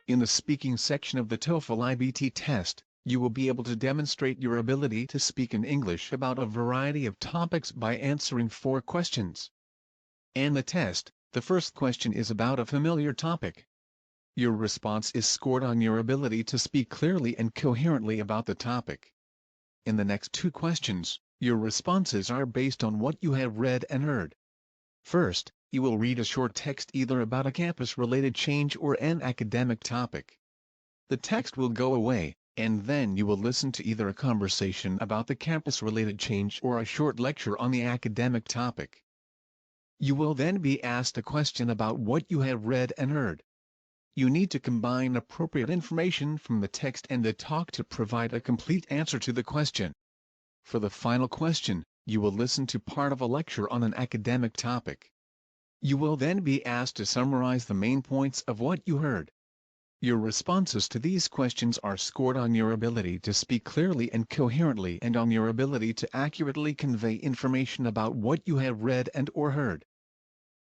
In the speaking section of the TOEFL IBT test, you will be able to demonstrate your ability to speak in English about a variety of topics by answering 4 questions. In the test, the first question is about a familiar topic. Your response is scored on your ability to speak clearly and coherently about the topic. In the next 2 questions, your responses are based on what you have read and heard. First, you will read a short text either about a campus-related change or an academic topic. The text will go away, and then you will listen to either a conversation about the campus-related change or a short lecture on the academic topic. You will then be asked a question about what you have read and heard. You need to combine appropriate information from the text and the talk to provide a complete answer to the question. For the final question, you will listen to part of a lecture on an academic topic. You will then be asked to summarize the main points of what you heard. Your responses to these questions are scored on your ability to speak clearly and coherently and on your ability to accurately convey information about what you have read and/or heard.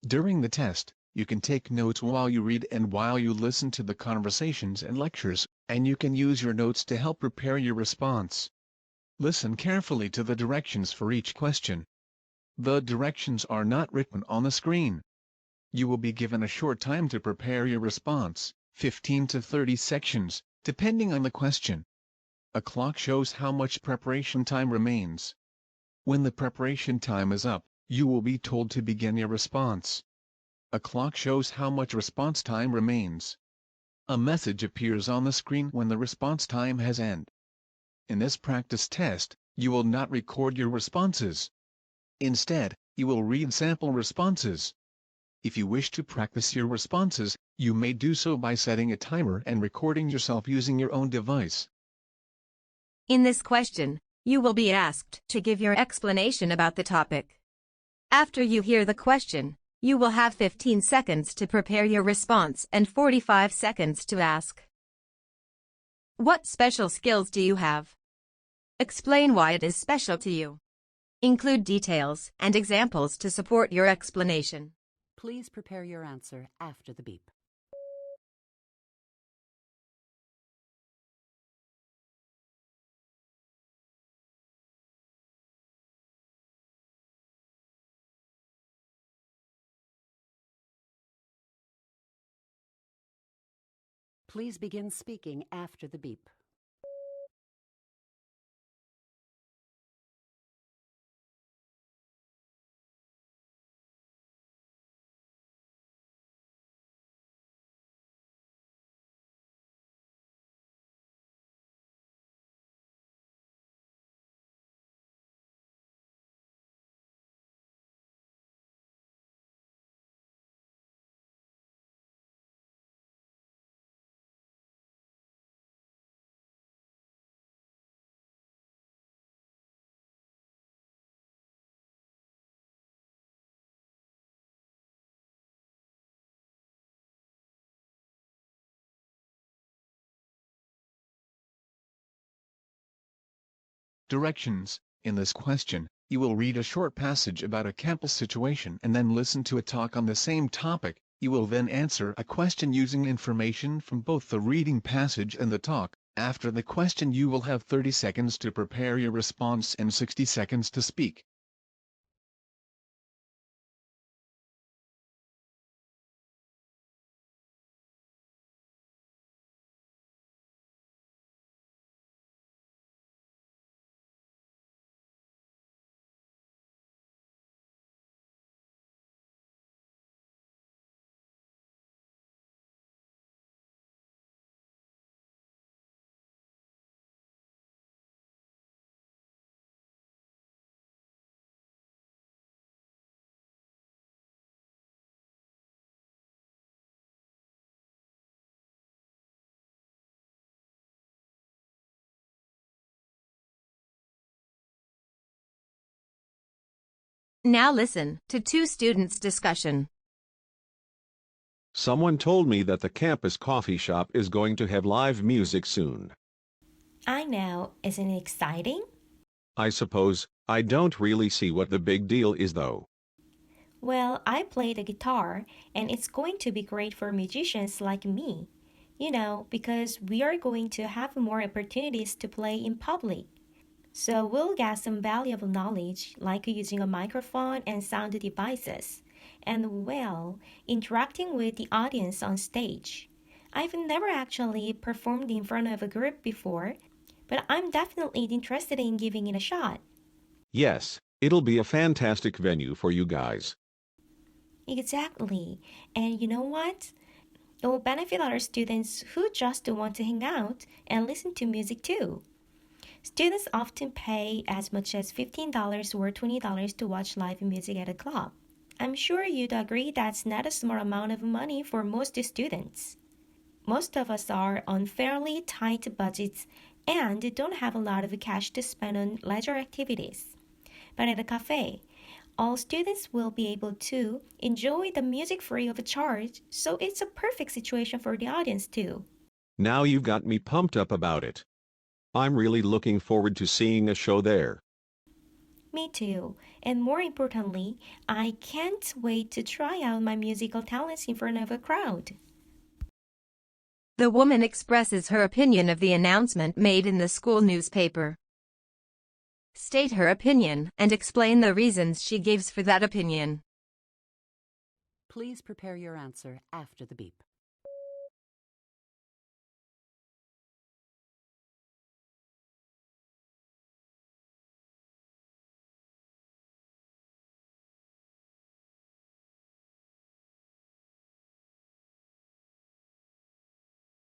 During the test, you can take notes while you read and while you listen to the conversations and lectures, and you can use your notes to help prepare your response. Listen carefully to the directions for each question. The directions are not written on the screen. You will be given a short time to prepare your response, 15 to 30 seconds, depending on the question. A clock shows how much preparation time remains. When the preparation time is up, you will be told to begin your response. A clock shows how much response time remains. A message appears on the screen when the response time has ended. In this practice test, you will not record your responses. Instead, you will read sample responses. If you wish to practice your responses, you may do so by setting a timer and recording yourself using your own device. In this question, you will be asked to give your explanation about the topic. After you hear the question, you will have 15 seconds to prepare your response and 45 seconds to ask. What special skills do you have? Explain why it is special to you. Include details and examples to support your explanation. Please prepare your answer after the beep. Please begin speaking after the beep. Directions. In this question, you will read a short passage about a campus situation and then listen to a talk on the same topic. You will then answer a question using information from both the reading passage and the talk. After the question, you will have 30 seconds to prepare your response and 60 seconds to speak. Now listen to 2 students' discussion. Someone told me that the campus coffee shop is going to have live music soon. I know, isn't it exciting? I suppose. I don't really see what the big deal is though. Well, I play the guitar, and it's going to be great for musicians like me. Because we are going to have more opportunities to play in public. So we'll get some valuable knowledge, like using a microphone and sound devices, and interacting with the audience on stage. I've never actually performed in front of a group before, but I'm definitely interested in giving it a shot. Yes, it'll be a fantastic venue for you guys. Exactly. And you know what? It will benefit other students who just want to hang out and listen to music too. Students often pay as much as $15 or $20 to watch live music at a club. I'm sure you'd agree that's not a small amount of money for most students. Most of us are on fairly tight budgets and don't have a lot of cash to spend on leisure activities. But at a cafe, all students will be able to enjoy the music free of charge, so it's a perfect situation for the audience too. Now you've got me pumped up about it. I'm really looking forward to seeing a show there. Me too. And more importantly, I can't wait to try out my musical talents in front of a crowd. The woman expresses her opinion of the announcement made in the school newspaper. State her opinion and explain the reasons she gives for that opinion. Please prepare your answer after the beep.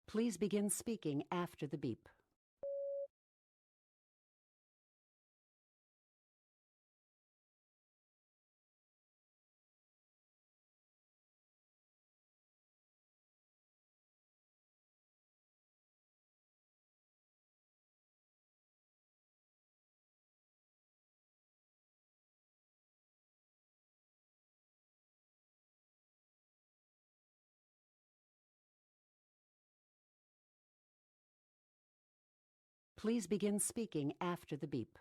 Please begin speaking after the beep. Please begin speaking after the beep.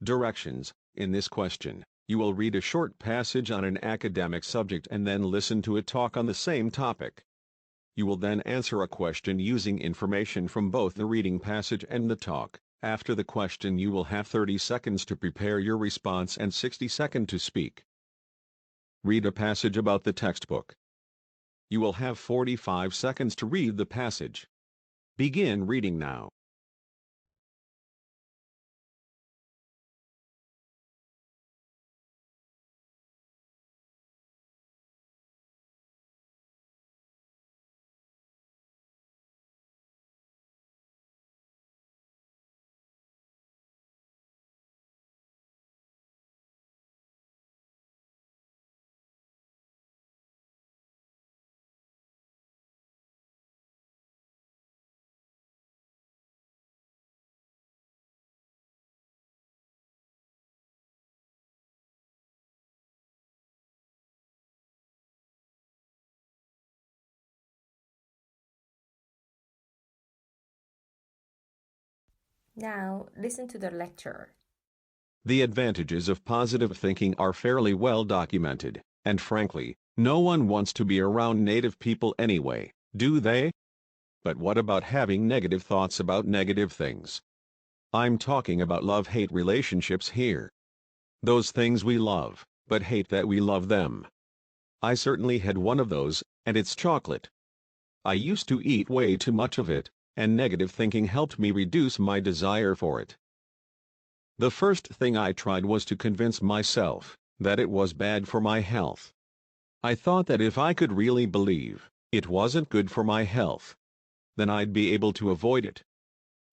Directions. In this question, you will read a short passage on an academic subject and then listen to a talk on the same topic. You will then answer a question using information from both the reading passage and the talk. After the question, you will have 30 seconds to prepare your response and 60 seconds to speak. Read a passage about the textbook. You will have 45 seconds to read the passage. Begin reading now. Now, listen to the lecture. The advantages of positive thinking are fairly well documented, and frankly, no one wants to be around native people anyway, do they? But what about having negative thoughts about negative things? I'm talking about love-hate relationships here. Those things we love, but hate that we love them. I certainly had one of those, and it's chocolate. I used to eat way too much of it, and negative thinking helped me reduce my desire for it. The first thing I tried was to convince myself that it was bad for my health. I thought that if I could really believe it wasn't good for my health, then I'd be able to avoid it.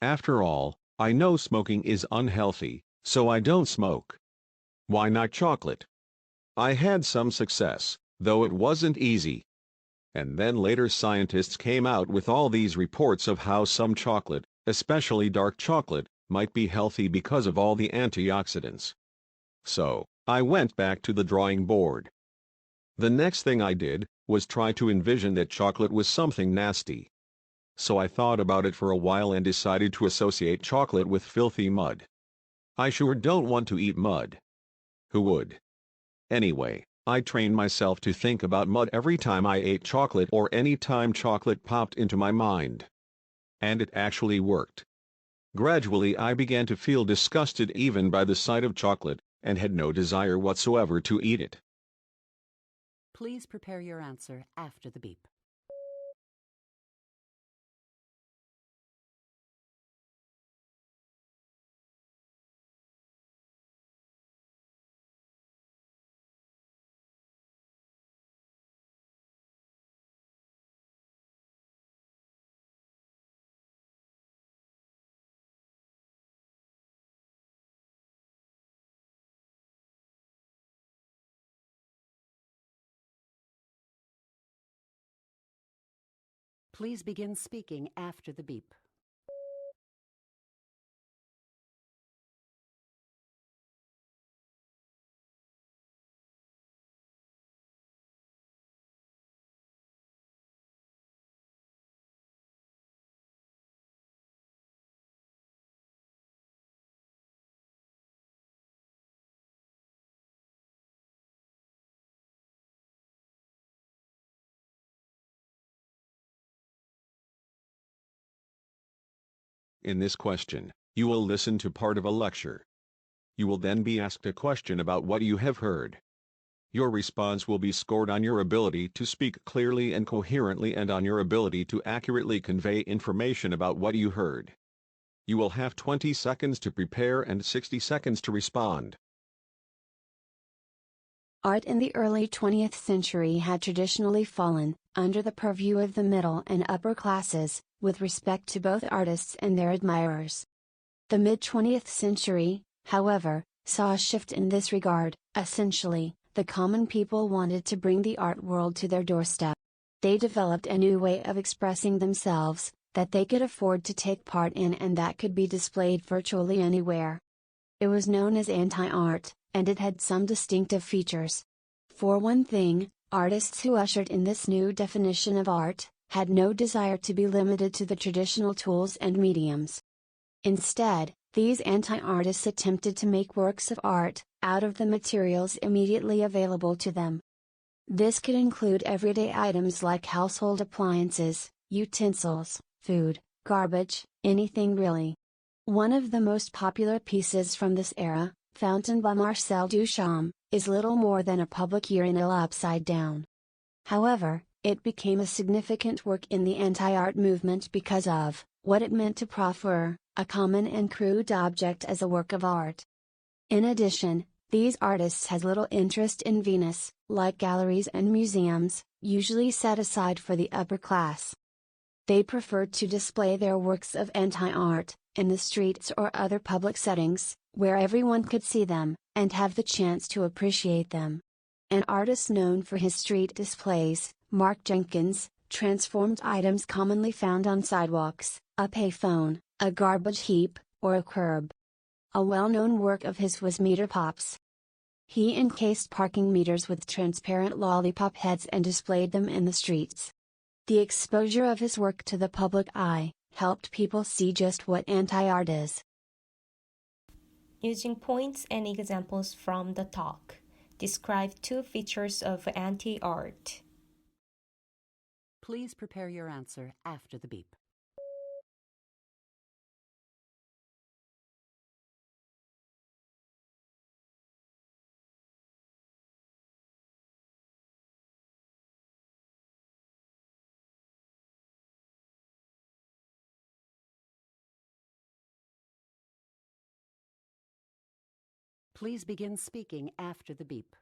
After all, I know smoking is unhealthy, so I don't smoke. Why not chocolate? I had some success, though it wasn't easy. And then later scientists came out with all these reports of how some chocolate, especially dark chocolate, might be healthy because of all the antioxidants. So, I went back to the drawing board. The next thing I did was try to envision that chocolate was something nasty. So I thought about it for a while and decided to associate chocolate with filthy mud. I sure don't want to eat mud. Who would? Anyway, I trained myself to think about mud every time I ate chocolate or any time chocolate popped into my mind. And it actually worked. Gradually I began to feel disgusted even by the sight of chocolate, and had no desire whatsoever to eat it. Please prepare your answer after the beep. Please begin speaking after the beep. In this question, you will listen to part of a lecture. You will then be asked a question about what you have heard. Your response will be scored on your ability to speak clearly and coherently and on your ability to accurately convey information about what you heard. You will have 20 seconds to prepare and 60 seconds to respond. Art in the early 20th century had traditionally fallen under the purview of the middle and upper classes, with respect to both artists and their admirers. The mid-20th century, however, saw a shift in this regard. Essentially, the common people wanted to bring the art world to their doorstep. They developed a new way of expressing themselves, that they could afford to take part in and that could be displayed virtually anywhere. It was known as anti-art, and it had some distinctive features. For one thing, artists who ushered in this new definition of art, had no desire to be limited to the traditional tools and mediums. Instead, these anti-artists attempted to make works of art, out of the materials immediately available to them. This could include everyday items like household appliances, utensils, food, garbage, anything really. One of the most popular pieces from this era, Fountain by Marcel Duchamp, is little more than a public urinal upside down. However, it became a significant work in the anti-art movement because of what it meant to proffer a common and crude object as a work of art. In addition, these artists had little interest in Venus, like galleries and museums, usually set aside for the upper class. They preferred to display their works of anti-art in the streets or other public settings, where everyone could see them, and have the chance to appreciate them. An artist known for his street displays, Mark Jenkins, transformed items commonly found on sidewalks, a payphone, a garbage heap, or a curb. A well-known work of his was Meter Pops. He encased parking meters with transparent lollipop heads and displayed them in the streets. The exposure of his work to the public eye helped people see just what anti-art is. Using points and examples from the talk, describe 2 features of anti-art. Please prepare your answer after the beep. Please begin speaking after the beep.